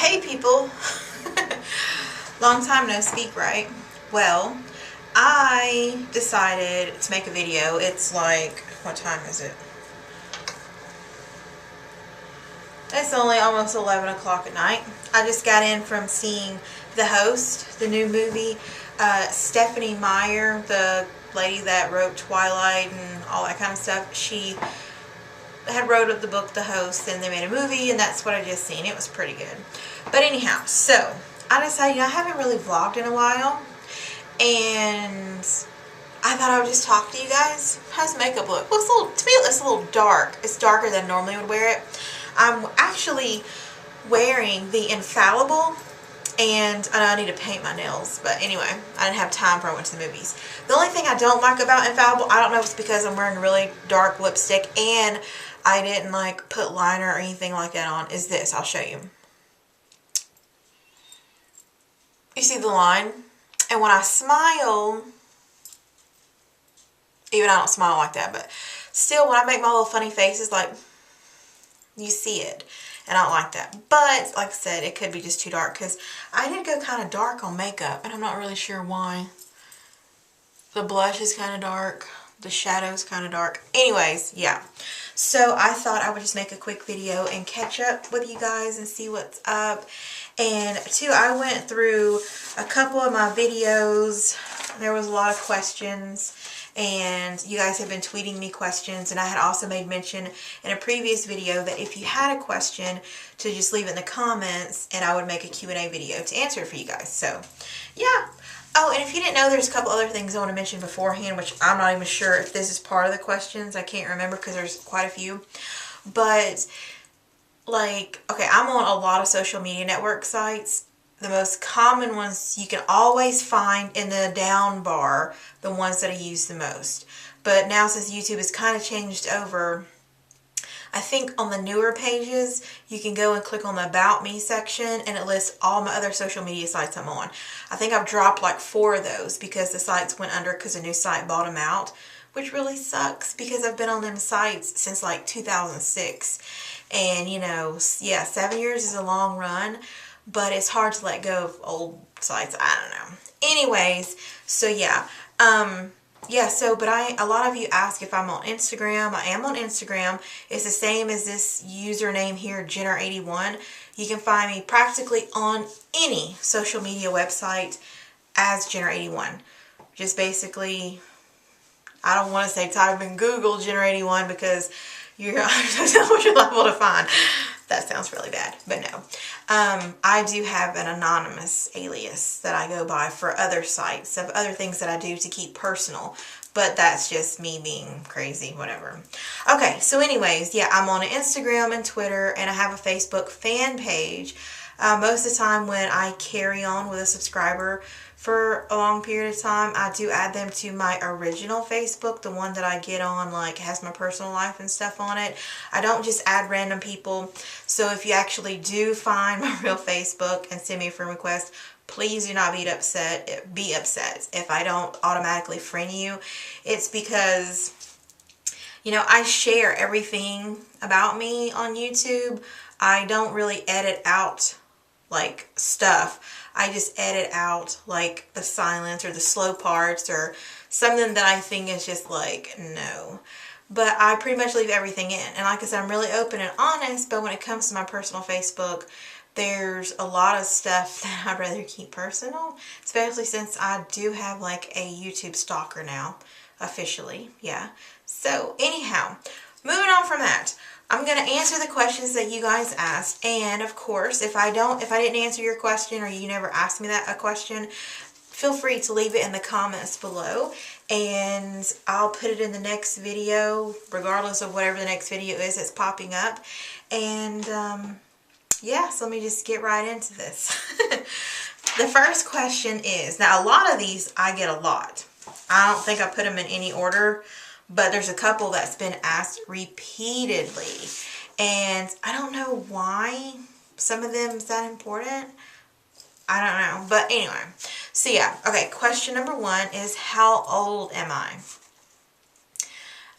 Hey people, long time no speak, right? Well, I decided to make a video. It's like, what time is it? It's only almost 11 o'clock at night. I just got in from seeing The Host, the new movie. Stephanie Meyer, the lady that wrote Twilight and all that kind of stuff, she had wrote the book The Host, and they made a movie, and that's what I just seen. It was pretty good. But anyhow, so I decided, I haven't really vlogged in a while, and I thought I would just talk to you guys. How's makeup look? Looks a little, to me it looks a little dark. It's darker than I normally would wear it. I'm actually wearing the Infallible, and I know I need to paint my nails, but anyway, I didn't have time before I went to the movies. The only thing I don't like about Infallible, I don't know if it's because I'm wearing really dark lipstick and I didn't like put liner or anything like that on, is this. I'll show you. You see the line? And when I smile, even I don't smile like that, but still when I make my little funny faces, like, you see it. And I don't like that. But, like I said, it could be just too dark because I did go kind of dark on makeup, and I'm not really sure why. The blush is kind of dark. The shadow's kind of dark. Anyways, yeah. So I thought I would just make a quick video and catch up with you guys and see what's up. And two, I went through a couple of my videos. There was a lot of questions, and you guys have been tweeting me questions, and I had also made mention in a previous video that if you had a question to just leave it in the comments and I would make a Q&A video to answer it for you guys. So yeah. Oh, and if you didn't know, there's a couple other things I want to mention beforehand, which I'm not even sure if this is part of the questions. I can't remember because there's quite a few. But, like, okay, I'm on a lot of social media network sites. The most common ones you can always find in the down bar, the ones that I use the most. But now since YouTube has kind of changed over, I think on the newer pages, you can go and click on the About Me section, and it lists all my other social media sites I'm on. I think I've dropped like 4 of those because the sites went under because a new site bought them out, which really sucks because I've been on them sites since like 2006. And, you know, yeah, 7 years is a long run, but it's hard to let go of old sites. I don't know. Anyways, so yeah. Yeah, so, but a lot of you ask if I'm on Instagram. I am on Instagram. It's the same as this username here, Jinger81. You can find me practically on any social media website as Jinger81. Just basically, I don't want to say type in Google Jinger81 because you're liable to find. That sounds really bad, but no. I do have an anonymous alias that I go by for other sites, of other things that I do to keep personal, but that's just me being crazy, whatever. Okay, so anyways, yeah, I'm on Instagram and Twitter, and I have a Facebook fan page. Most of the time when I carry on with a subscriber for a long period of time, I do add them to my original Facebook, the one that I get on, like, has my personal life and stuff on it. I don't just add random people. So if you actually do find my real Facebook and send me a friend request, please do not be upset if I don't automatically friend you. It's because, you know, I share everything about me on YouTube. I don't really edit out like stuff. I just edit out like the silence or the slow parts or something that I think is just like, no. But I pretty much leave everything in. And like I said, I'm really open and honest, but when it comes to my personal Facebook, there's a lot of stuff that I'd rather keep personal, especially since I do have like a YouTube stalker now, officially, yeah. So anyhow, moving on from that, I'm going to answer the questions that you guys asked, and of course, if I didn't answer your question or you never asked me a question, feel free to leave it in the comments below, and I'll put it in the next video, regardless of whatever the next video is that's popping up. And yeah, so let me just get right into this. The first question is, now a lot of these I get a lot. I don't think I put them in any order, but there's a couple that's been asked repeatedly, and I don't know why some of them is that important. I don't know, but anyway. So yeah, okay, question number 1 is, how old am I?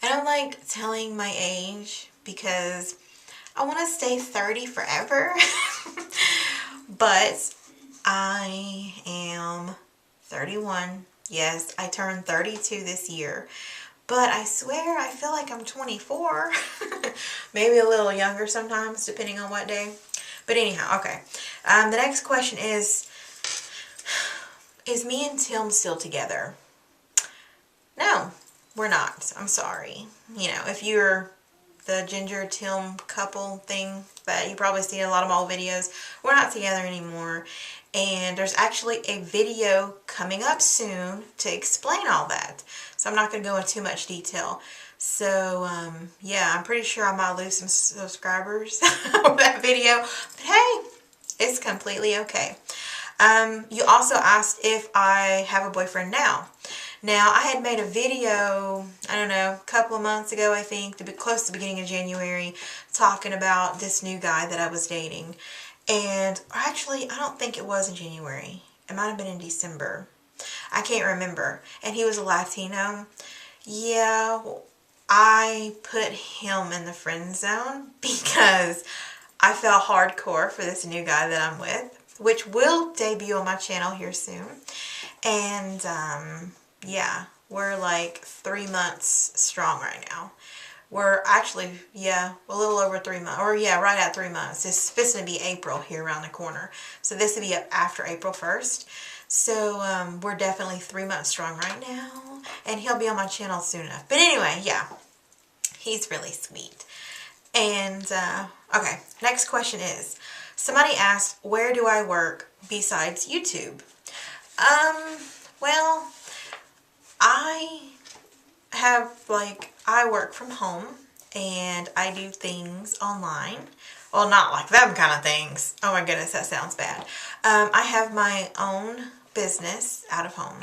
I don't like telling my age because I want to stay 30 forever. But I am 31. Yes, I turned 32 this year. But I swear I feel like I'm 24. Maybe a little younger sometimes, depending on what day. But anyhow, okay. The next question is me and Tim still together? No, we're not. I'm sorry. You know, if you're the Ginger Tim couple thing that you probably see in a lot of my old videos, we're not together anymore. And there's actually a video coming up soon to explain all that. So I'm not going to go into too much detail. So, yeah, I'm pretty sure I might lose some subscribers over that video. But hey, it's completely okay. You also asked if I have a boyfriend now. Now, I had made a video, I don't know, a couple of months ago, I think, to be close to the beginning of January, talking about this new guy that I was dating. And actually, I don't think it was in January. It might have been in December. I can't remember. And he was a Latino. Yeah, I put him in the friend zone because I fell hardcore for this new guy that I'm with, which will debut on my channel here soon. And, yeah, we're like 3 months strong right now. We're actually, yeah, a little over 3 months, or yeah, right at 3 months. It's supposed to be April here around the corner. So this will be up after April 1st. So we're definitely 3 months strong right now. And he'll be on my channel soon enough. But anyway, yeah, he's really sweet. And, okay, next question is, somebody asked, where do I work besides YouTube? Well, I work from home and I do things online. Well, not like them kind of things. Oh my goodness, that sounds bad. I have my own business out of home.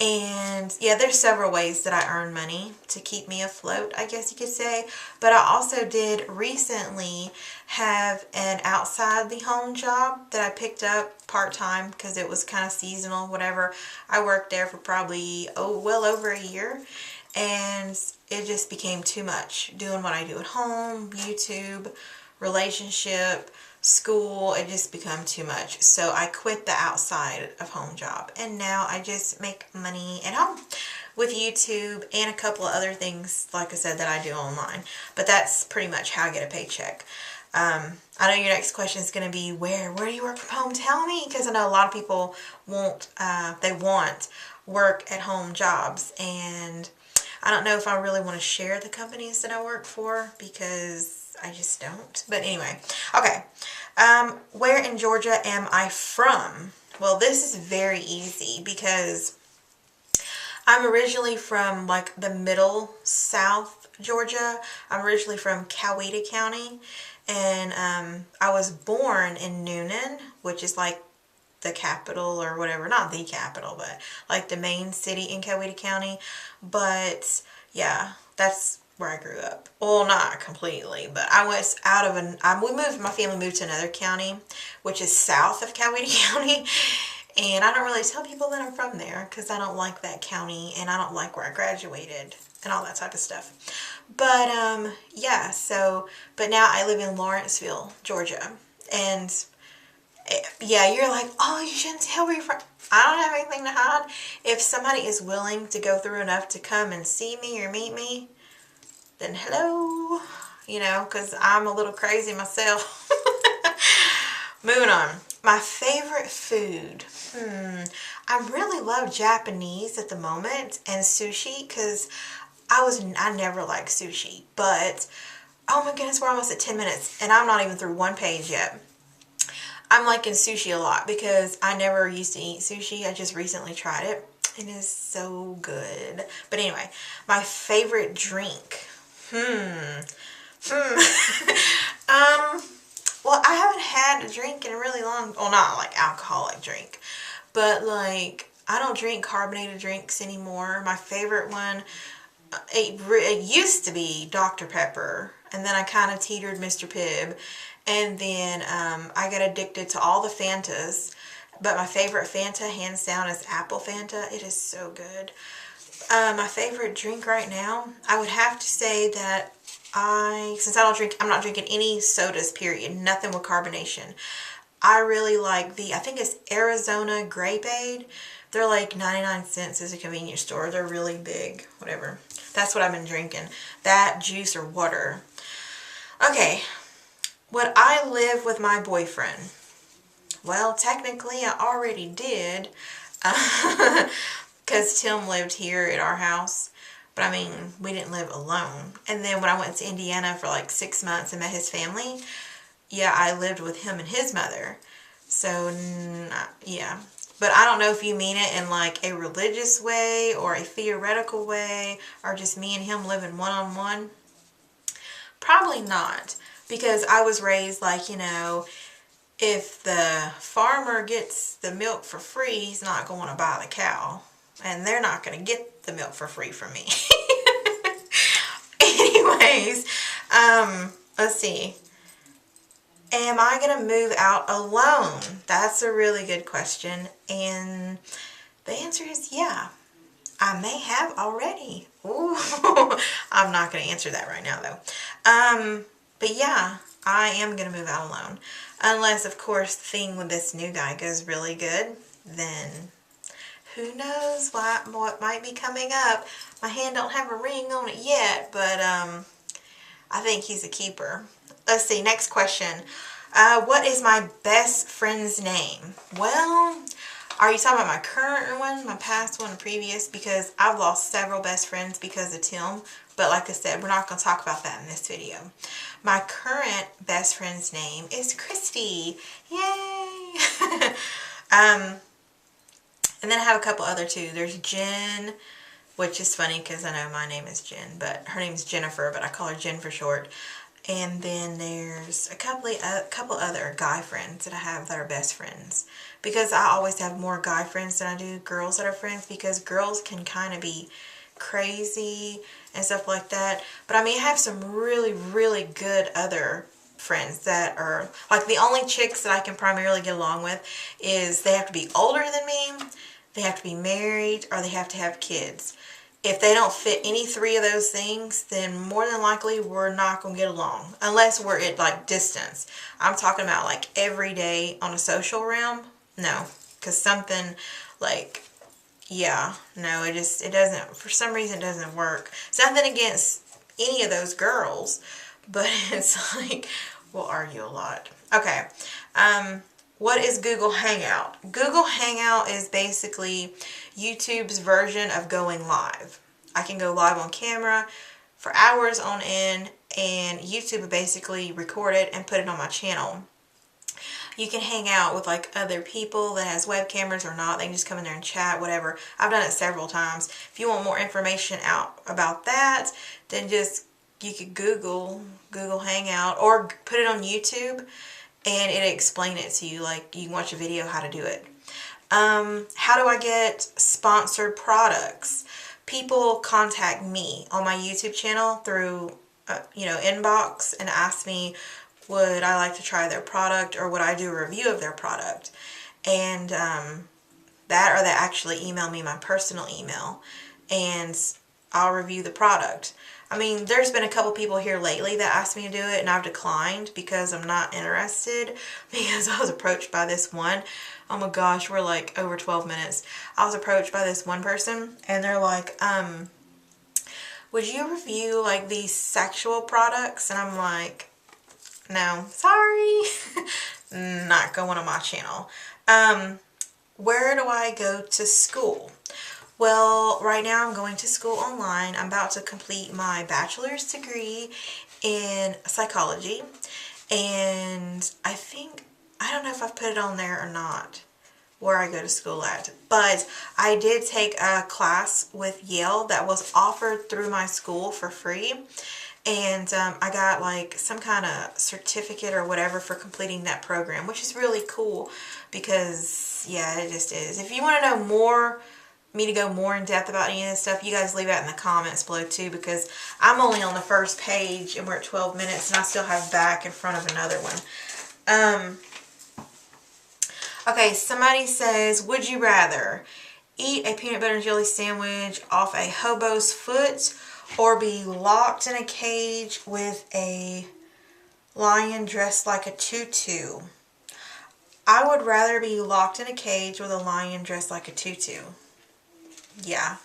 And yeah, there's several ways that I earn money to keep me afloat, I guess you could say. But I also did recently have an outside the home job that I picked up part-time because it was kind of seasonal, whatever. I worked there for probably, well over a year. And it just became too much doing what I do at home, YouTube, relationship, school. It just became too much. So I quit the outside of home job. And now I just make money at home with YouTube and a couple of other things, like I said, that I do online. But that's pretty much how I get a paycheck. I know your next question is going to be, where do you work from home? Tell me, because I know a lot of people want work at home jobs, and I don't know if I really want to share the companies that I work for because I just don't. But anyway, okay. Where in Georgia am I from? Well, this is very easy because I'm originally from like the middle south Georgia. I'm originally from Coweta County, and I was born in Noonan, which is like the capital or whatever, not the capital, but like the main city in Coweta County. But yeah, that's where I grew up. Well, not completely, but I was out of my family moved to another county, which is south of Coweta County. And I don't really tell people that I'm from there because I don't like that county and I don't like where I graduated and all that type of stuff. But yeah, but now I live in Lawrenceville, Georgia. And yeah, you're like, oh, you shouldn't tell where you're from. I don't have anything to hide. If somebody is willing to go through enough to come and see me or meet me, then hello, you know, because I'm a little crazy myself. Moving on. My favorite food. I really love Japanese at the moment and sushi because I never liked sushi. But, oh my goodness, we're almost at 10 minutes and I'm not even through one page yet. I'm liking sushi a lot because I never used to eat sushi. I just recently tried it. It is so good. But anyway, my favorite drink. Well, I haven't had a drink in a really long, well, not like alcoholic drink, but like I don't drink carbonated drinks anymore. My favorite one, it used to be Dr. Pepper, and then I kind of teetered Mr. Pibb, and then I got addicted to all the Fantas, but my favorite Fanta, hands down, is apple Fanta. It is so good. My favorite drink right now, I would have to say that since I'm not drinking any sodas, period, nothing with carbonation. I really like I think it's Arizona Grapeade. They're like 99 cents at a convenience store. They're really big, whatever. That's what I've been drinking. That, juice, or water. Okay, would I live with my boyfriend? Well, technically I already did. Because Tim lived here at our house. But I mean, we didn't live alone. And then when I went to Indiana for like 6 months and met his family, yeah, I lived with him and his mother. So, yeah. But I don't know if you mean it in like a religious way or a theoretical way or just me and him living one-on-one. Probably not. Because I was raised like, you know, if the farmer gets the milk for free, he's not going to buy the cow. And they're not going to get the milk for free from me. Anyways, let's see. Am I going to move out alone? That's a really good question. And the answer is yeah. I may have already. Ooh. I'm not going to answer that right now though. But yeah, I am going to move out alone. Unless, of course, the thing with this new guy goes really good. Then who knows what might be coming up. My hand don't have a ring on it yet. But I think he's a keeper. Let's see, next question. What is my best friend's name? Well, are you talking about my current one, my past one, or previous? Because I've lost several best friends because of Tim. But like I said, we're not going to talk about that in this video. My current best friend's name is Christy. Yay! And then I have a couple other too. There's Jen, which is funny because I know my name is Jen, but her name is Jennifer, but I call her Jen for short. And then there's a couple other guy friends that I have that are best friends. Because I always have more guy friends than I do girls that are friends. Because girls can kind of be crazy and stuff like that. But I mean, I have some really, really good other friends that are... Like the only chicks that I can primarily get along with is they have to be older than me, they have to be married, or they have to have kids. If they don't fit any three of those things, then more than likely we're not going to get along. Unless we're at like distance. I'm talking about like every day on a social realm. No. Because something like, yeah, no, it doesn't, for some reason it doesn't work. It's nothing against any of those girls. But it's like, we'll argue a lot. Okay. What is Google Hangout? Google Hangout is basically YouTube's version of going live. I can go live on camera for hours on end, and YouTube will basically record it and put it on my channel. You can hang out with like other people that has web cameras or not. They can just come in there and chat, whatever. I've done it several times. If you want more information out about that, then just, you could Google Hangout or put it on YouTube and it'll explain it to you. Like, you can watch a video how to do it. How do I get sponsored products? People contact me on my YouTube channel through, inbox and ask me, would I like to try their product or would I do a review of their product? And they actually email me my personal email and I'll review the product. I mean, there's been a couple people here lately that asked me to do it and I've declined because I'm not interested, because I was approached by this one. Oh my gosh, we're like over 12 minutes. I was approached by this one person and they're like, would you review like these sexual products? And I'm like, no, sorry, not going on my channel. Where do I go to school? Well, right now I'm going to school online. I'm about to complete my bachelor's degree in psychology. And I don't know if I've put it on there or not, where I go to school at. But I did take a class with Yale that was offered through my school for free. And I got like some kind of certificate or whatever for completing that program, which is really cool because, yeah, it just is. If you want to know me to go more in depth about any of this stuff, you guys leave that in the comments below too, because I'm only on the first page and we're at 12 minutes and I still have back in front of another one. Okay, somebody says, would you rather eat a peanut butter and jelly sandwich off a hobo's foot or be locked in a cage with a lion dressed like a tutu? I would rather be locked in a cage with a lion dressed like a tutu. Yeah,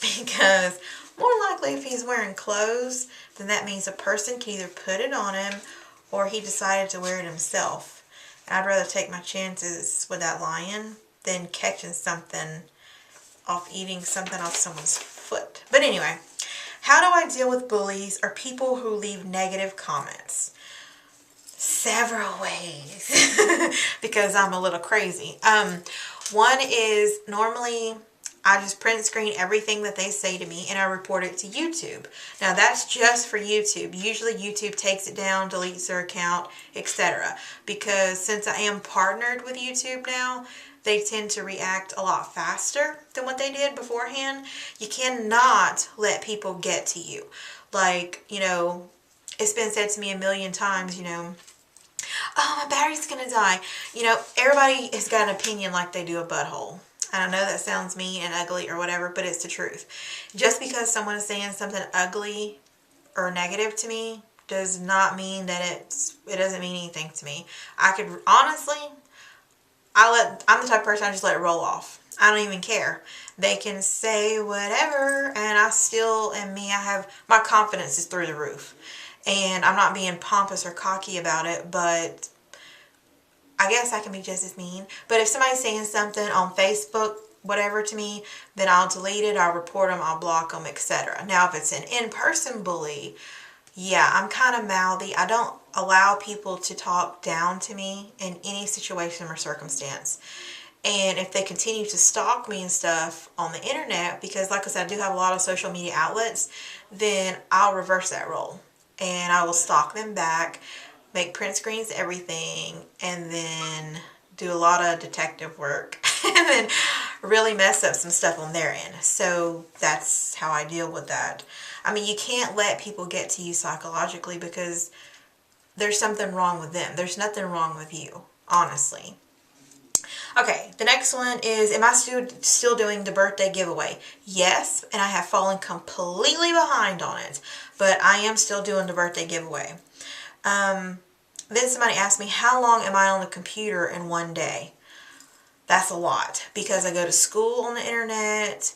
because more likely if he's wearing clothes, then that means a person can either put it on him or he decided to wear it himself. And I'd rather take my chances with that lion than catching something off, eating something off someone's foot. But anyway, how do I deal with bullies or people who leave negative comments? Several ways, because I'm a little crazy. One is normally I just print screen everything that they say to me and I report it to YouTube. Now that's just for YouTube. Usually YouTube takes it down, deletes their account, etc. Because since I am partnered with YouTube now, they tend to react a lot faster than what they did beforehand. You cannot let people get to you. Like, you know, it's been said to me a million times, you know, oh, my battery's gonna die. You know, everybody has got an opinion like they do a butthole. And I know that sounds mean and ugly or whatever, but it's the truth. Just because someone is saying something ugly or negative to me does not mean that it doesn't mean anything to me. I could, honestly, I'm the type of person I just let it roll off. I don't even care. They can say whatever and I still am me. My confidence is through the roof. And I'm not being pompous or cocky about it, but I guess I can be just as mean. But if somebody's saying something on Facebook, whatever to me, then I'll delete it, I'll report them, I'll block them, etc. Now, if it's an in-person bully, yeah, I'm kind of mouthy. I don't allow people to talk down to me in any situation or circumstance. And if they continue to stalk me and stuff on the internet, because like I said, I do have a lot of social media outlets, then I'll reverse that role. And I will stalk them back, make print screens, everything, and then do a lot of detective work and then really mess up some stuff on their end. So that's how I deal with that. I mean, you can't let people get to you psychologically because there's something wrong with them. There's nothing wrong with you, honestly. Okay, the next one is, am I still doing the birthday giveaway? Yes, and I have fallen completely behind on it, but I am still doing the birthday giveaway. Then somebody asked me, how long am I on the computer in one day? That's a lot because I go to school on the internet,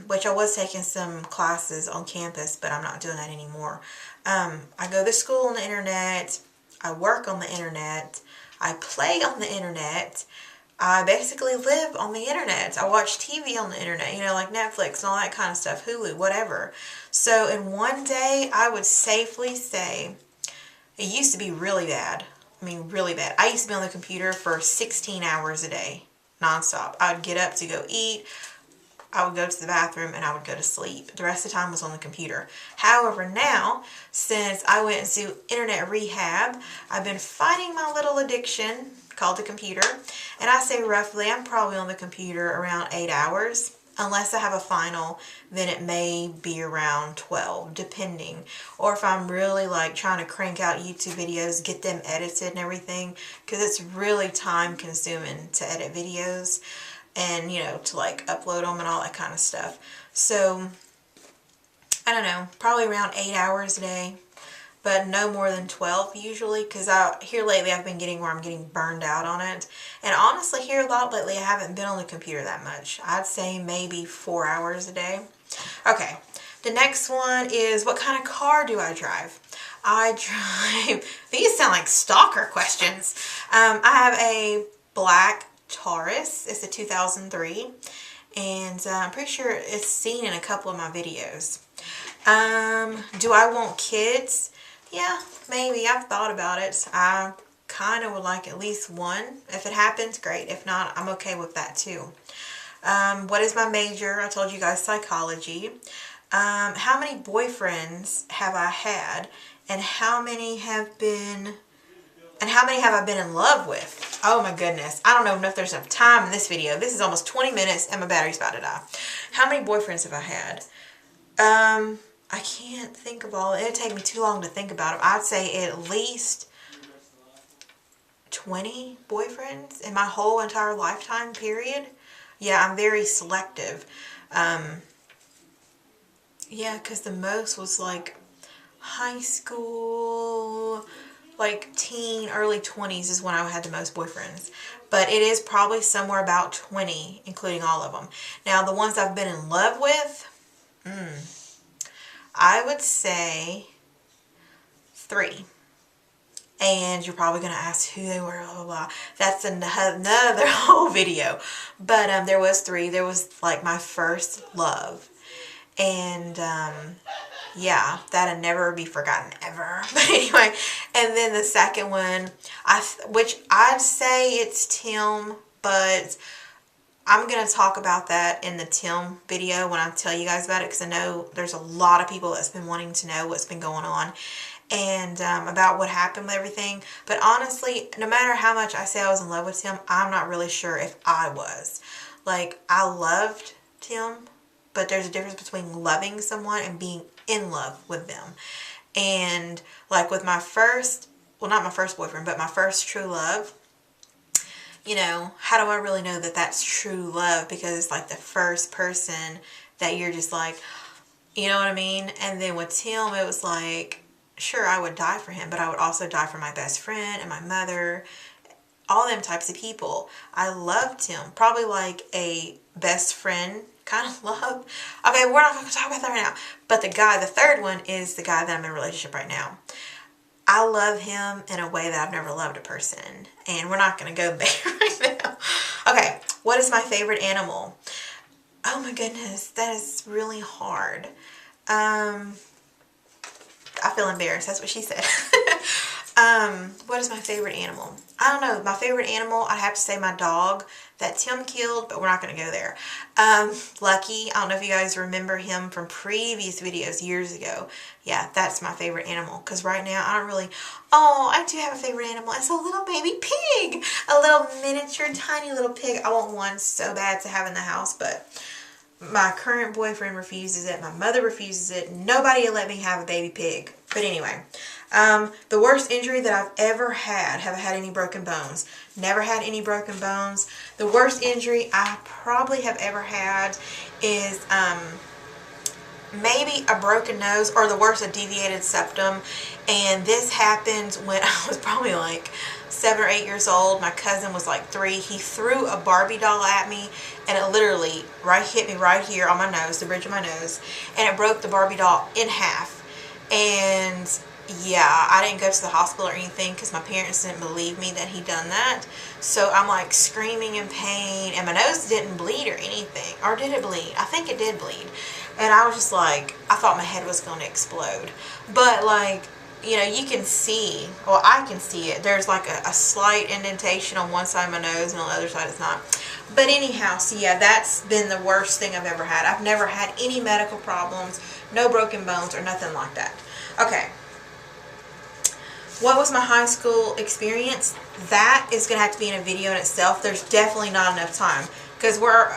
which I was taking some classes on campus, but I'm not doing that anymore. I go to school on the internet, I work on the internet, I play on the internet, I basically live on the internet. I watch TV on the internet, you know, like Netflix and all that kind of stuff, Hulu, whatever. So in one day, I would safely say, it used to be really bad. I mean, really bad. I used to be on the computer for 16 hours a day, nonstop. I would get up to go eat, I would go to the bathroom, and I would go to sleep. The rest of the time was on the computer. However, now, since I went into internet rehab, I've been fighting my little addiction called the computer, and I say roughly I'm probably on the computer around 8 hours. Unless I have a final, then it may be around 12, depending. Or if I'm really like trying to crank out YouTube videos, get them edited and everything, because it's really time consuming to edit videos and, you know, to like upload them and all that kind of stuff. So, I don't know, probably around 8 hours a day. But no more than 12 usually, because here lately I've been getting where I'm getting burned out on it. And honestly, here a lot lately I haven't been on the computer that much. I'd say maybe 4 hours a day. Okay, the next one is, what kind of car do I drive? I drive, these sound like stalker questions. I have a black Taurus. It's a 2003. And I'm pretty sure it's seen in a couple of my videos. Do I want kids? Yeah, maybe. I've thought about it. I kind of would like at least one. If it happens, great. If not, I'm okay with that too. What is my major? I told you guys psychology. How many boyfriends have I had? And how many have I been in love with? Oh my goodness. I don't even know if there's enough time in this video. This is almost 20 minutes and my battery's about to die. How many boyfriends have I had? I can't think of all. It'd take me too long to think about them. I'd say at least 20 boyfriends in my whole entire lifetime period. Yeah, I'm very selective. Yeah, because the most was like high school, like teen, early 20s is when I had the most boyfriends. But it is probably somewhere about 20, including all of them. Now, the ones I've been in love with, I would say 3. And you're probably going to ask who they were, blah, blah, blah. That's another whole video. But there was 3. There was like my first love. And yeah, that'll never be forgotten ever. But anyway, and then the second one, which I'd say it's Tim, but I'm going to talk about that in the Tim video when I tell you guys about it, because I know there's a lot of people that's been wanting to know what's been going on and about what happened with everything. But honestly, no matter how much I say I was in love with Tim, I'm not really sure if I was. Like, I loved Tim, but there's a difference between loving someone and being in love with them. And like with my first, well, not my first boyfriend, but my first true love, you know, how do I really know that that's true love? Because it's like the first person that you're just like, you know what I mean? And then with Tim, it was like, sure, I would die for him, but I would also die for my best friend and my mother, all them types of people. I loved him, probably like a best friend kind of love. Okay, we're not going to talk about that right now. But the third one is the guy that I'm in a relationship right now. I love him in a way that I've never loved a person. And we're not going to go there right now. Okay, what is my favorite animal? Oh my goodness, that is really hard. I feel embarrassed. That's what she said. What is my favorite animal? I don't know. My favorite animal, I'd have to say my dog that Tim killed, but we're not going to go there. Lucky. I don't know if you guys remember him from previous videos years ago. Yeah, that's my favorite animal. Because right now, I don't really... Oh, I do have a favorite animal. It's a little baby pig. A little miniature, tiny little pig. I want one so bad to have in the house, but... my current boyfriend refuses it. My mother refuses it. Nobody will let me have a baby pig. But anyway, the worst injury that I've ever had, have I had any broken bones? Never had any broken bones. The worst injury I probably have ever had is maybe a broken nose, or the worst, a deviated septum. And this happened when I was probably like 7 or 8 years old. My cousin was like 3. He threw a Barbie doll at me, and it literally hit me right here on my nose, the bridge of my nose, and it broke the Barbie doll in half. And yeah, I didn't go to the hospital or anything because my parents didn't believe me that he'd done that. So I'm like screaming in pain, and my nose didn't bleed or anything. Or did it bleed? I think it did bleed. And I was just like, I thought my head was going to explode. But like, you know, you can see, well, I can see it. There's like a slight indentation on one side of my nose, and on the other side it's not. But anyhow, so yeah, that's been the worst thing I've ever had. I've never had any medical problems, no broken bones or nothing like that. Okay. What was my high school experience? That is going to have to be in a video in itself. There's definitely not enough time because we're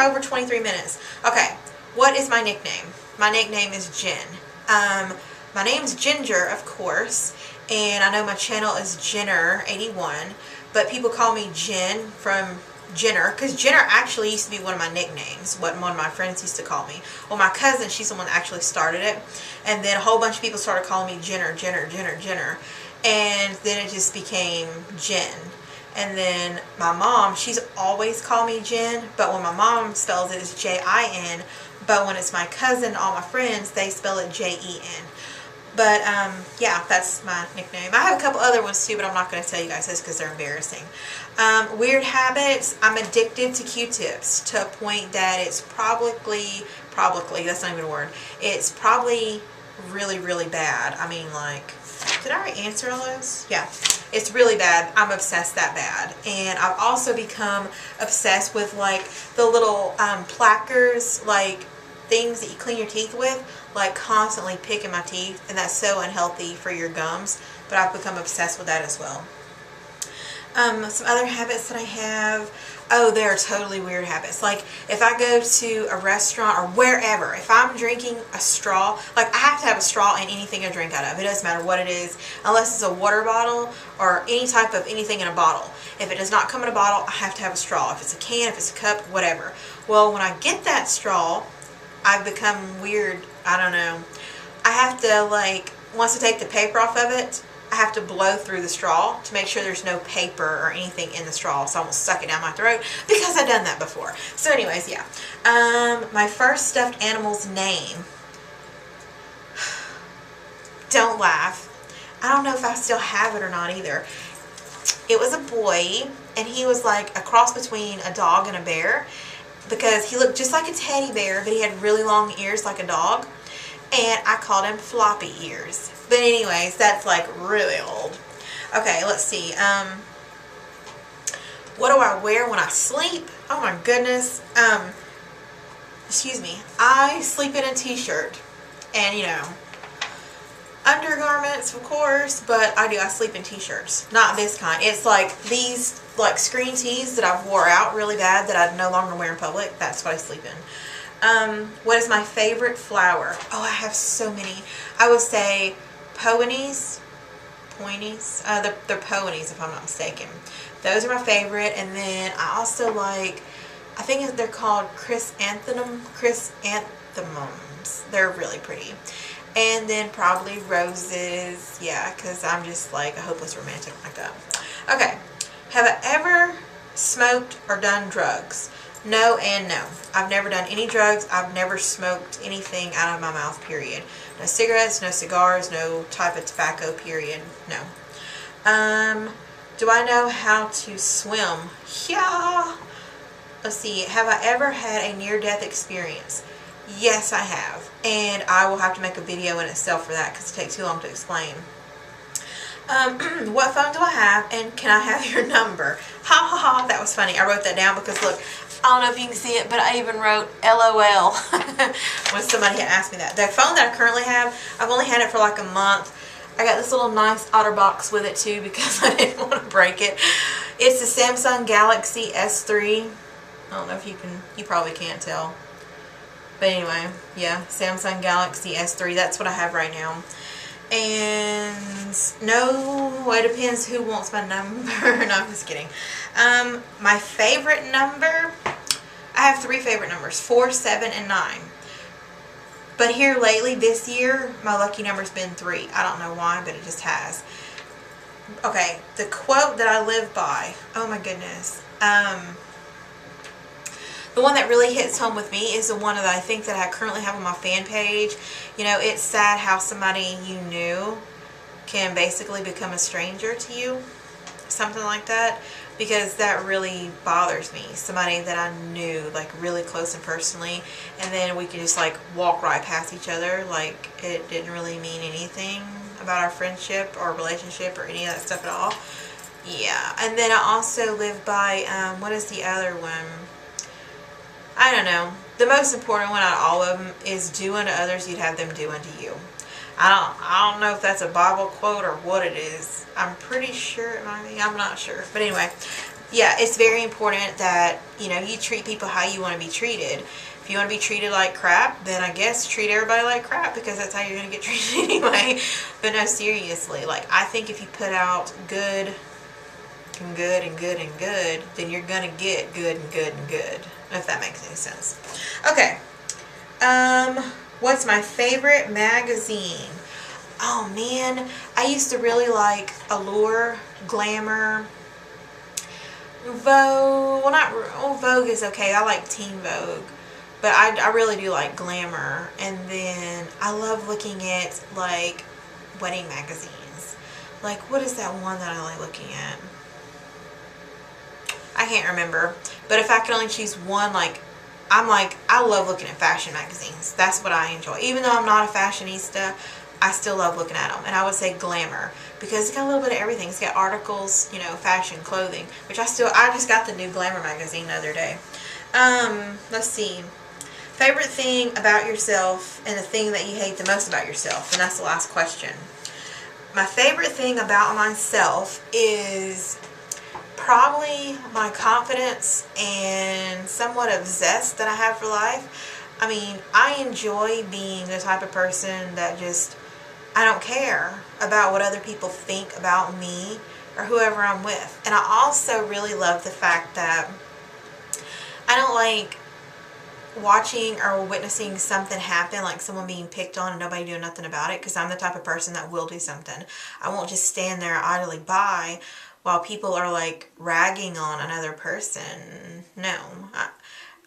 over 23 minutes. Okay. What is my nickname? My nickname is Jen. My name's Jinger, of course, and I know my channel is Jenner81, but people call me Jen from Jenner, because Jenner actually used to be one of my nicknames, what one of my friends used to call me. Well, my cousin, she's the one that actually started it, and then a whole bunch of people started calling me Jenner, and then it just became Jen. And then my mom, she's always called me Jen, but when my mom spells it, it's J-I-N, but when it's my cousin, all my friends, they spell it J-E-N. But, yeah, that's my nickname. I have a couple other ones, too, but I'm not going to tell you guys this because they're embarrassing. Weird habits. I'm addicted to Q-tips to a point that it's probably, that's not even a word. It's probably really, really bad. I mean, like, did I already answer all those? Yeah. It's really bad. I'm obsessed that bad. And I've also become obsessed with, like, the little plackers, like, things that you clean your teeth with, like constantly picking my teeth, and that's so unhealthy for your gums, but I've become obsessed with that as well. Some other habits that I have, oh, they're totally weird habits. Like if I go to a restaurant or wherever, if I'm drinking a straw, like I have to have a straw in anything I drink out of. It doesn't matter what it is, unless it's a water bottle or any type of anything in a bottle. If it does not come in a bottle, I have to have a straw. If it's a can, if it's a cup, whatever. Well, when I get that straw, I've become weird. I don't know. I have to, like, once I take the paper off of it, I I have to blow through the straw to make sure there's no paper or anything in the straw, so I won't suck it down my throat because I've done that before. So anyways, yeah. My first stuffed animal's name. Don't laugh. I don't know if I still have it or not either. It was a boy, and he was like a cross between a dog and a bear, because he looked just like a teddy bear, but he had really long ears like a dog, and I called him Floppy Ears. But anyways, that's like really old. Okay, let's see. What do I wear when I sleep? Oh my goodness. Excuse me. I sleep in a t-shirt, and you know, undergarments, of course, but I sleep in t-shirts. Not this kind. It's like these like screen tees that I've wore out really bad that I no longer wear in public. That's what I sleep in. What is my favorite flower? Oh, I have so many. I would say peonies. They're peonies if I'm not mistaken. Those are my favorite. And then I also like, I think they're called chrysanthemums. They're really pretty. And then probably roses, yeah, because I'm just like a hopeless romantic like that. Okay, have I ever smoked or done drugs? No and no. I've never done any drugs. I've never smoked anything out of my mouth, period. No cigarettes, no cigars, no type of tobacco, period. No. Do I know how to swim? Yeah. Let's see, have I ever had a near-death experience? Yes, I have, and I will have to make a video in itself for that because it takes too long to explain. What phone do I have, and can I have your number? Ha ha ha, that was funny. I wrote that down because look, I don't know if you can see it, but I even wrote LOL when somebody had asked me that. The phone that I currently have, I've only had it for like a month. I got this little nice OtterBox with it too because I didn't want to break it. It's the Samsung Galaxy S3. I don't know if you probably can't tell. But anyway, yeah, Samsung Galaxy S3, that's what I have right now. And no, it depends who wants my number. No, I'm just kidding. My favorite number, I have 3 favorite numbers, 4, 7, and 9. But here lately, this year, my lucky number's been 3. I don't know why, but it just has. Okay, the quote that I live by, oh my goodness. The one that really hits home with me is the one that I think that I currently have on my fan page. You know, it's sad how somebody you knew can basically become a stranger to you. Something like that. Because that really bothers me. Somebody that I knew, like, really close and personally. And then we could just, like, walk right past each other. Like, it didn't really mean anything about our friendship or relationship or any of that stuff at all. Yeah. And then I also live by, what is the other one? I don't know. The most important one out of all of them is do unto others you'd have them do unto you. I don't know if that's a Bible quote or what it is. I'm pretty sure it might be. I'm not sure. But anyway, yeah, it's very important that, you know, you treat people how you want to be treated. If you want to be treated like crap, then I guess treat everybody like crap because that's how you're going to get treated anyway. But no, seriously, like, I think if you put out good and good and good and good, then you're going to get good and good and good. If that makes any sense. Okay. What's my favorite magazine? Oh man, I used to really like Allure, Glamour, Vogue. Well, not Vogue is okay. I like Teen Vogue, but I really do like Glamour. And then I love looking at like wedding magazines. Like, what is that one that I like looking at? I can't remember. But if I could only choose one, like, I love looking at fashion magazines. That's what I enjoy. Even though I'm not a fashionista, I still love looking at them. And I would say Glamour, because it's got a little bit of everything. It's got articles, you know, fashion, clothing, which I just got the new Glamour magazine the other day. Let's see. Favorite thing about yourself and the thing that you hate the most about yourself. And that's the last question. My favorite thing about myself is probably my confidence and somewhat of zest that I have for life. I mean, I enjoy being the type of person that just, I don't care about what other people think about me or whoever I'm with. And I also really love the fact that I don't like watching or witnessing something happen, like someone being picked on and nobody doing nothing about it, because I'm the type of person that will do something. I won't just stand there idly by while people are like ragging on another person. No.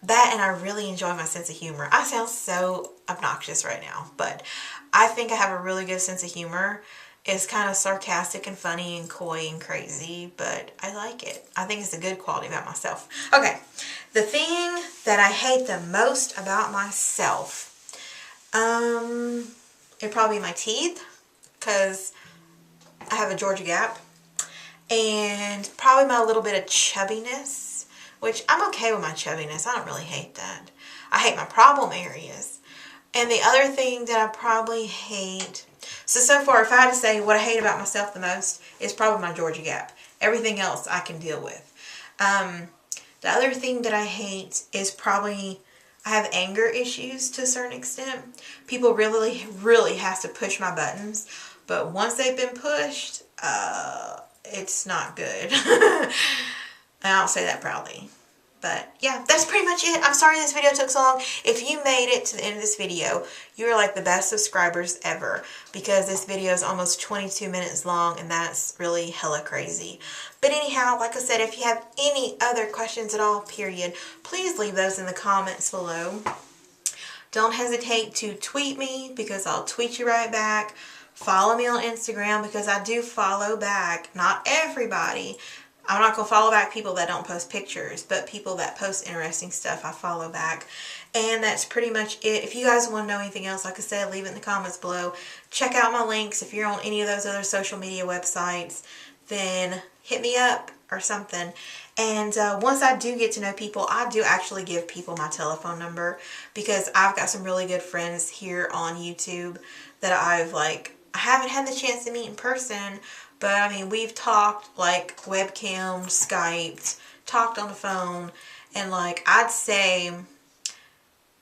That, and I really enjoy my sense of humor. I sound so obnoxious right now, but I think I have a really good sense of humor. It's kind of sarcastic and funny and coy and crazy, but I like it. I think it's a good quality about myself. Okay, the thing that I hate the most about myself, it'd probably be my teeth, because I have a Georgia Gap, and probably my little bit of chubbiness, which I'm okay with my chubbiness. I don't really hate that. I hate my problem areas. And the other thing that I probably hate, so far, if I had to say what I hate about myself the most, is probably my Georgia Gap. Everything else I can deal with. The other thing that I hate is probably, I have anger issues to a certain extent. People really, really have to push my buttons. But once they've been pushed, it's not good. I don't say that proudly. But yeah, that's pretty much it. I'm sorry this video took so long. If you made it to the end of this video, you are like the best subscribers ever, because this video is almost 22 minutes long, and that's really hella crazy. But anyhow, like I said, if you have any other questions at all, period, please leave those in the comments below. Don't hesitate to tweet me, because I'll tweet you right back. Follow me on Instagram, because I do follow back. Not everybody. I'm not going to follow back people that don't post pictures, but people that post interesting stuff, I follow back. And that's pretty much it. If you guys want to know anything else, like I said, leave it in the comments below. Check out my links. If you're on any of those other social media websites, then hit me up or something. And once I do get to know people, I do actually give people my telephone number, because I've got some really good friends here on YouTube that I haven't had the chance to meet in person. But, I mean, we've talked, like, webcam, Skyped, talked on the phone, and, like, I'd say,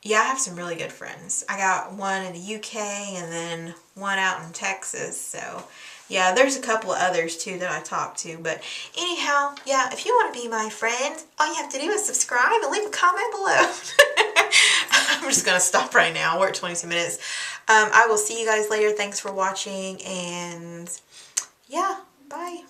yeah, I have some really good friends. I got one in the UK, and then one out in Texas, so, yeah, there's a couple of others, too, that I talk to. But, anyhow, yeah, if you want to be my friend, all you have to do is subscribe and leave a comment below. I'm just going to stop right now. We're at 22 minutes. I will see you guys later. Thanks for watching, and yeah, bye.